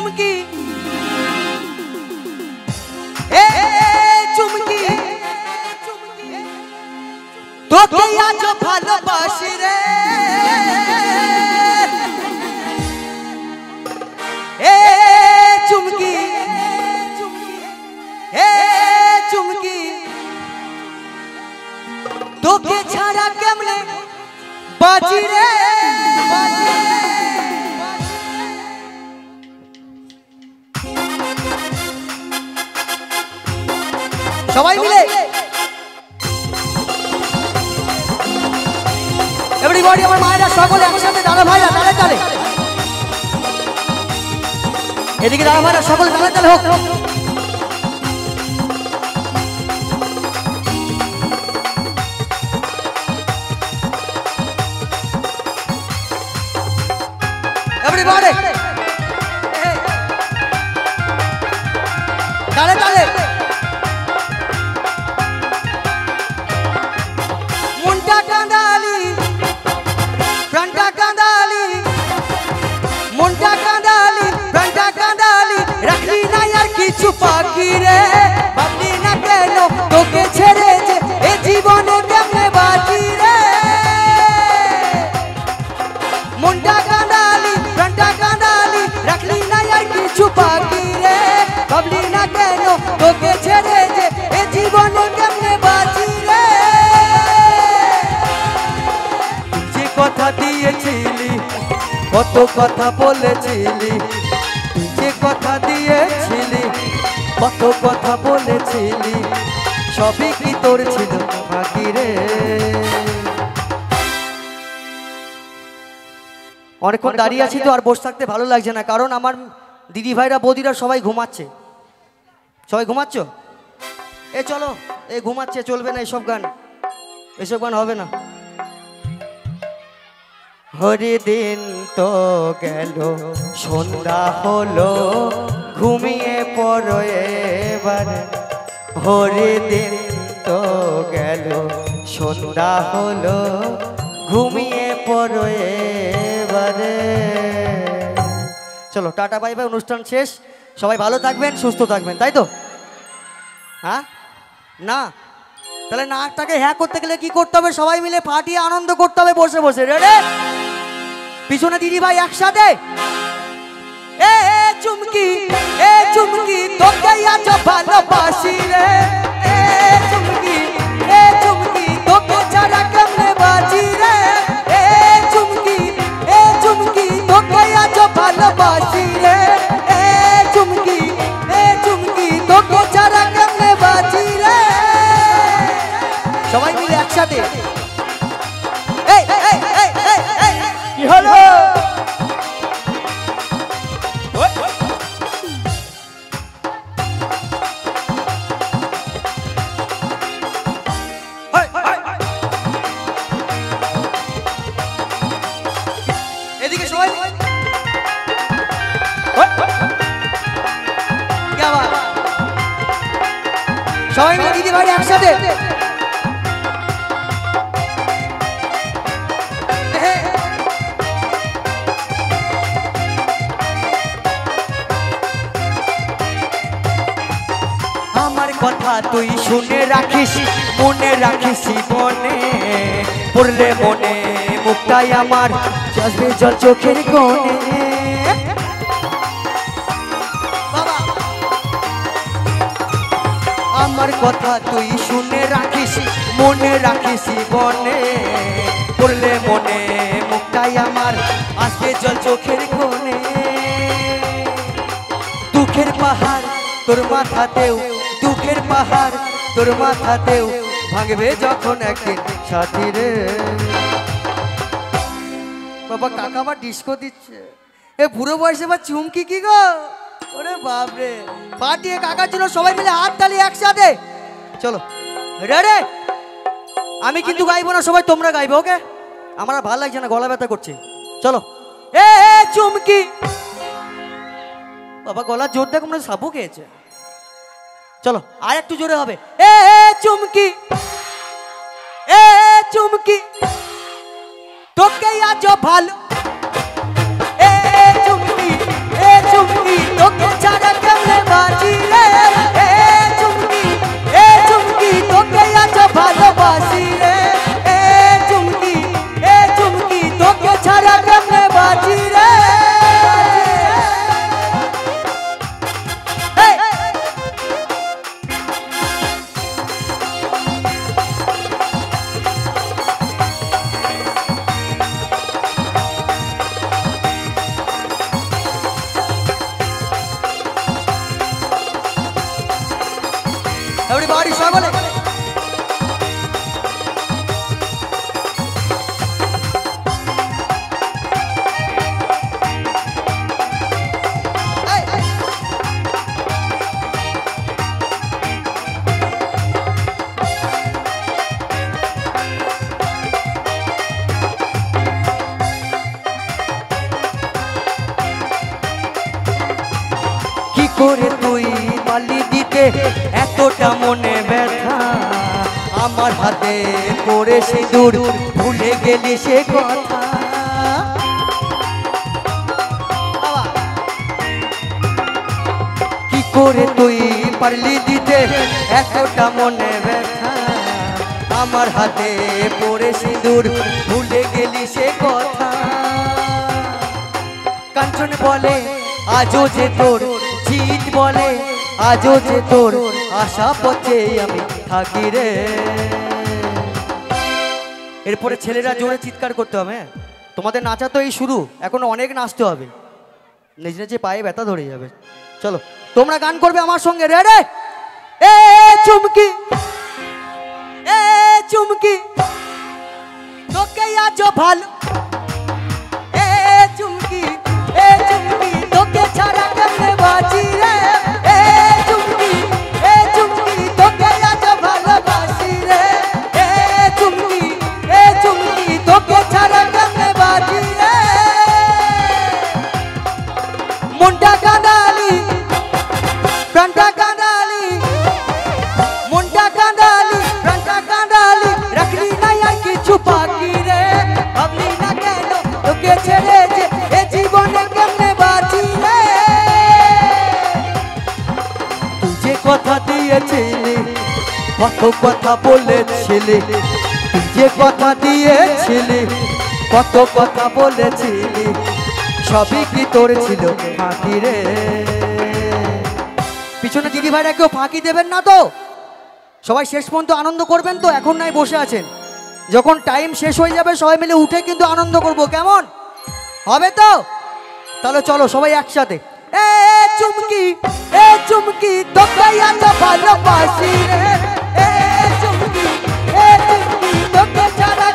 চুমকি এ চুমকি তোকে আজ ভালোবাসি রে এ চুমকি এ চুমকি তোকে ছাড়া কেমনে বাজি রে সবাই মিলে এভরিবডি আমার মায়েরা সকলে একসাথে দাদা ভাইরা তালে তালে এদিকে দাদা ভাইরা সকলে তালে তালে হোক এভরিবডি তালে তালে মুন্টা কাঁদালি প্রাণটা কাঁদালি মুন্টা কাঁদালি প্রাণটা কাঁদালি রাখলি না আর কিছু বাকি রে ভাবলি না কেন তোকে ছেড়ে যে এ জীবনে কেমনে বাঁচি রে মুন্টা কাঁদালি প্রাণটা কাঁদালি রাখলি না আর কিছু বাকি রে ভাবলি না কেন তোকে ছেড়ে যে এ জীবনে কেমনে বাঁচি রে যে কথা দিয়েছিলি কত কথা বলেছিলি যে কথা দিয়েছিলি কত কথা বলেছিলি সবই কি তোর ছিল বাকি রে অনেকক্ষণ দাঁড়িয়ে আছি তো আর বসে থাকতে ভালো লাগছে না কারণ আমার দিদি ভাইরা বৌদিরা সবাই ঘুমাচ্ছে সবাই ঘুমাচ্ছ এ চলো এ ঘুমাচ্ছে চলবে না এসব গান হবে না হরি দিন তো গেল সন্ধ্যা হলো ঘুমিয়ে পড়ো এবার হরি দিন তো গেল সন্ধ্যা হলো ঘুমিয়ে পড়ো এবারে চলো টাটা বাই বাই অনুষ্ঠান শেষ সবাই ভালো থাকবেন সুস্থ থাকবেন তাই তো হ্যাঁ না তাহলে নাকটাকে হ্যাঁ করতে গেলে কি করতে হবে সবাই মিলে ফাটিয়ে আনন্দ করতে হবে বসে বসে রেডি পিছনে দিদি ভাই একসাথে এ চুমকি তোকে আজ ভালোবাসি রে এ চুমকি তোকে ছাড়া কেমনে বাঁচি রে এ চুমকি তোকে আজ ভালোবাসি রে এ চুমকি তোকে ছাড়া কেমনে বাঁচি রে সবাই মিলে একসাথে কি হলো এদিকে সবাই সবাই মিলে দিদি ভাই একসাথে আমার কথা তুই শুনে রাখিস মনে রাখিস মনে পড়লে মনে মুক্তাই আমার চলবে জল চোখের কোণে আমার কথা তুই শুনে রাখিস মনে রাখিস মনে পড়লে মনে মুক্তাই আমার আসবে জল চোখের কোণে দুঃখের পাহাড় তোর মাথাতেও দুঃখের পাহাড় তোর মাথাতেও ভাঙবে যখন একদিন সাথী রে বাবা কাকা আবার ডিস্কো দিচ্ছে এ বুড়ো বয়সে বা চুমকি কি গো ওরে বাপরে পাটিয়ে কাকার জন্য সবাই মিলে হাত তালি একসাথে চলো রেডি আমি কিন্তু গাইবো না সবাই তোমরা গাইবে ওকে আমার ভালো লাগছে না গলা ব্যথা করছে চলো এ চুমকি বাবা গলা জোর দেখো মনে সাবু খেয়েছে চলো আর একটু জোরে হবে এ চুমকি তোকে আজ ভালো এ চুমকি করে তুই পালি দিতে এতটা মনে ব্যথা আমার হাতে পড়ে সিঁদুর ভুলে গেলি সে কথা কি করে তুই পারলি দিতে এতটা মনে ব্যথা আমার হাতে পড়ে সিঁদুর ভুলে গেলি সে কথা কাঞ্চন বলে আজও যে তোর জিত বলে আজও যে তোর আশা পথে আমি থাকি রে এরপরে ছেলেরা জোরে চিৎকার করতে হবে তোমাদের নাচা তো এই শুরু এখনো অনেক নাচতে হবে নিজে নিজে পায়ে ব্যথা ধরে যাবে চলো তোমরা গান করবে আমার সঙ্গে রেডি এ চুমকি এ চুমকি তোকে আজ ভালো এ চুমকি তোকে ছাড়া কেমনে বাঁচি রে এ চুমকি তোকে আজ ভালোবাসি রে এ চুমকি তোকে ছাড়া কেমনে বাঁচি রে মনটা কাঁদালি প্রাণটা কাঁদালি মনটা কাঁদালি প্রাণটা কাঁদালি রাখলি নাই আর কিছু বাকি রে ভাবলি না কেন তোকে ছেড়ে যে এ জীবনে কেমনে বাঁচি রে তুই যে কথা দিয়েছিলি কত কথা বলেছিলি তুই যে কথা দিয়েছিলি কত কথা বলেছিলি সবই কি তোর ছিল ফাঁকি রে পিছনে দিদি ভাইরা কেউ ফাঁকি দেবেন না তো সবাই শেষ পর্যন্ত আনন্দ করবেন তো এখন নাই বসে আছেন যখন টাইম শেষ হয়ে যাবে সবাই মিলে উঠে কিন্তু আনন্দ করব কেমন হবে তো তাহলে চলো সবাই একসাথে এ চুমকি তোকে আজ ভালোবাসি রে এ চুমকি তোকে ছাড়া